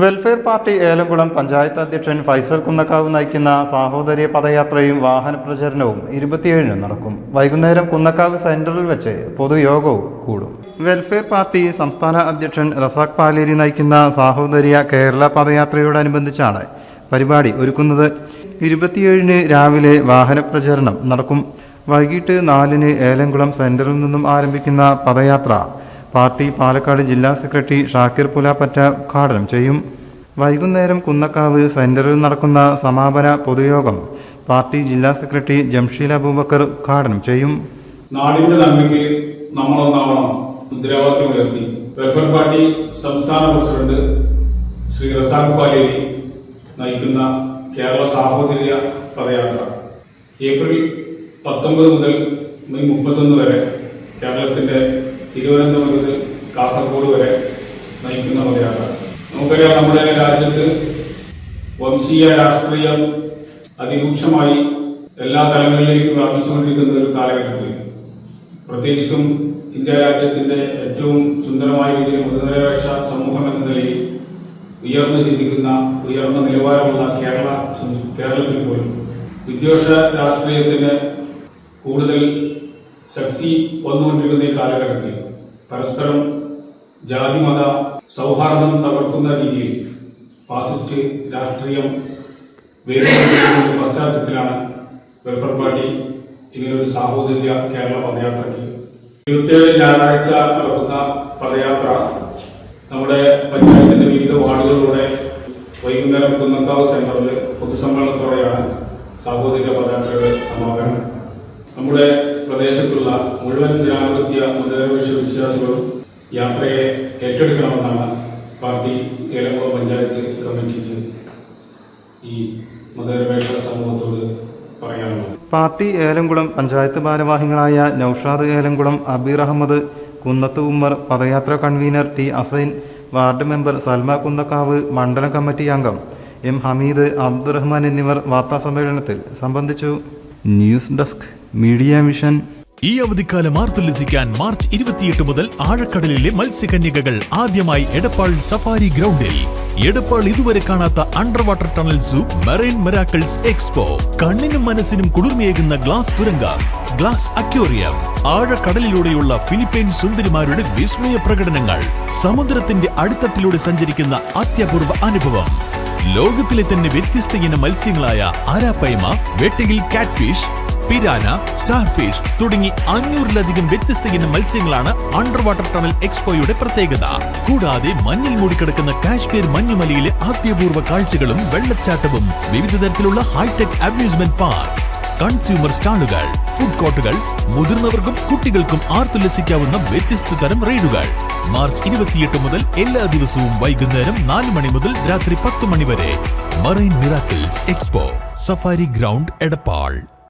Welfare party Elamkulam panchayat അധ്യക്ഷൻ ഫൈസൽ കുന്നക്കാവ് നയിക്കുന്ന സാഹോദര്യ പദയാത്രയും വാഹന പ്രചരണവും 27-ന് നടക്കും. വൈകുന്നേരം കുന്നക്കാവ് സെന്ററിൽ വെച്ച് പൊതുയോഗവും കൂടും. വെൽഫെയർ പാർട്ടി സംസ്ഥാന അധ്യക്ഷൻ റസാഖ് പാലേരി നയിക്കുന്ന സാഹോദര്യ കേരള പദയാത്രയോടനുബന്ധിച്ചാണ് പരിപാടി ഒരുക്കുന്നത്. 27-ന് രാവിലെ വാഹന പ്രചരണം നടക്കും. വൈകിട്ട് 4-ന് ഏലംകുളം സെന്ററിൽ നിന്നും ആരംഭിക്കുന്ന പദയാത്ര പാർട്ടി പാലക്കാട് ജില്ലാ സെക്രട്ടറി ഷാക്കിർ പുലാപ്പറ്റ ഉദ്ഘാടനം ചെയ്യും. വൈകുന്നേരം കുന്നക്കാവ് സെന്ററിൽ നടക്കുന്ന സമാപന പൊതുയോഗം പാർട്ടി ജില്ലാ സെക്രട്ടറി ജംഷീൽ അബൂബക്കർ ഉദ്ഘാടനം ചെയ്യും. നാടിന്റെ നന്മയ്ക്ക് നമ്മളൊന്നാവണം മുദ്രാവാക്യം ഉയർത്തി വെൽഫെയർ പാർട്ടി സംസ്ഥാന പ്രസിഡന്റ് ശ്രീ റസാഖ് പാലേരി നയിക്കുന്ന കേരള സാഹോദര്യ പദയാത്ര ഏപ്രിൽ 19 മുതൽ മെയ് 31 വരെ കേരളത്തിന്റെ തിരുവനന്തപുരം മുതൽ കാസർഗോഡ് വരെ നയിക്കുന്ന പദയാത്ര. നമുക്കറിയാം, നമ്മുടെ രാജ്യത്ത് വംശീയ രാഷ്ട്രീയം അതിരൂക്ഷമായി എല്ലാ തലങ്ങളിലേക്കും വ്യാപിച്ചുകൊണ്ടിരിക്കുന്ന ഒരു കാലഘട്ടത്തിൽ, പ്രത്യേകിച്ചും ഇന്ത്യ രാജ്യത്തിന്റെ ഏറ്റവും സുന്ദരമായ രീതിയിൽ മതനിരപേക്ഷ സമൂഹം എന്ന നിലയിൽ ഉയർന്നു ചിന്തിക്കുന്ന, ഉയർന്ന നിലവാരമുള്ള കേരളത്തിൽ പോലും വിദ്വേഷ രാഷ്ട്രീയത്തിന് കൂടുതൽ ശക്തി വന്നുകൊണ്ടിരിക്കുന്ന ഈ കാലഘട്ടത്തിൽ പരസ്പരം ജാതിമത സൗഹാർദ്ദം തകർക്കുന്ന രീതിയിൽ ഫാസിസ്റ്റ് രാഷ്ട്രീയം വേദിക്കുന്ന പശ്ചാത്തലത്തിലാണ് വെൽഫെയർ പാർട്ടി ഇങ്ങനൊരു സാഹോദര്യ കേരള പദയാത്രയ്ക്ക് 27 ഞായറാഴ്ച നടക്കുന്ന പദയാത്ര നമ്മുടെ പഞ്ചായത്തിന്റെ വിവിധ വാർഡുകളിലൂടെ വൈകുന്നേരം കുന്നക്കാവ് സെന്ററിൽ പൊതുസമ്മേളനത്തോടെയാണ് സാഹോദര്യ പദയാത്രയുടെ സമാപനം. നമ്മുടെ പ്രദേശത്തുള്ള മുഴുവൻ ജനാധിപത്യ മതനിരപേക്ഷ വിശ്വാസികളും യാത്രയെ ഏറ്റെടുക്കണമെന്നാണ് പാർട്ടി ഏലംകുളം പഞ്ചായത്ത് കമ്മിറ്റിക്ക് ഈ മതനിരപേക്ഷ സമൂഹത്തോട് പറയാനുള്ളത്. പാർട്ടി ഏലംകുളം പഞ്ചായത്ത് ഭാരവാഹികളായ നൌഷാദ് ഏലംകുളം, അബീർ അഹമ്മദ്, കുന്നത്ത് ഉമ്മർ, പദയാത്ര convener T Asain, ward member Salma Kunnakkavu, മണ്ഡലം കമ്മിറ്റി അംഗം എം ഹമീദ്, അബ്ദുറഹ്മാൻ എന്നിവർ വാർത്താസമ്മേളനത്തിൽ സംബന്ധിച്ചു. News desk media mission. ഈ അവധിക്കാലം ആർത്തുല്ലസിക്കാൻ മാർച്ച് 28 മുതൽ ആഴക്കടലിലെ മത്സ്യകന്യകകൾ ആദ്യമായി എടപ്പാൾ സഫാരി ഗ്രൗണ്ടിൽ. എടപ്പാൾ ഇതുവരെ കാണാത്ത under water tunnel zoo, marine miracles expo, കണ്ണിനും മനസ്സിനും കുളിർമയേകുന്ന ഗ്ലാസ് തുരങ്കം, ഗ്ലാസ് അക്വേറിയം, ആഴക്കടലിലൂടെയുള്ള ഫിലിപ്പൈൻ സുന്ദരിമാരുടെ വിസ്മയ പ്രകടനങ്ങൾ, സമുദ്രത്തിന്റെ അടിത്തട്ടിലൂടെ സഞ്ചരിക്കുന്ന അത്യപൂർവ അനുഭവം, ലോകത്തിലെ തന്നെ വ്യത്യസ്ത ഇനം മത്സ്യങ്ങളായ ആരാപ്പൈമ, വെട്ടയിൽ കാറ്റ്ഫിഷ്, പിരാന, സ്റ്റാർഫിഷ് തുടങ്ങി 500-ലധികം വ്യത്യസ്ത ഇനം മത്സ്യങ്ങളാണ് അണ്ടർ വാട്ടർ ടണൽ എക്സ്പോയുടെ പ്രത്യേകത. കൂടാതെ മഞ്ഞിൽ മൂടിക്കിടക്കുന്ന കാശ്മീർ മഞ്ഞുമലയിലെ അത്യപൂർവ കാഴ്ചകളും വെള്ളച്ചാട്ടവും, വിവിധ തരത്തിലുള്ള ഹൈടെക് അമ്യൂസ്മെന്റ് പാർക്ക്, കൺസ്യൂമർ സ്റ്റാളുകൾ, ഫുഡ് കോർട്ടുകൾ, മുതിർന്നവർക്കും കുട്ടികൾക്കും ആർത്തുല്ലസിക്കാവുന്ന വ്യത്യസ്ത തരം റൈഡുകൾ. മാർച്ച് 28 മുതൽ എല്ലാ ദിവസവും വൈകുന്നേരം 4 മണി മുതൽ രാത്രി 10 മണി വരെ. Marine miracles expo, safari ground, Edappal.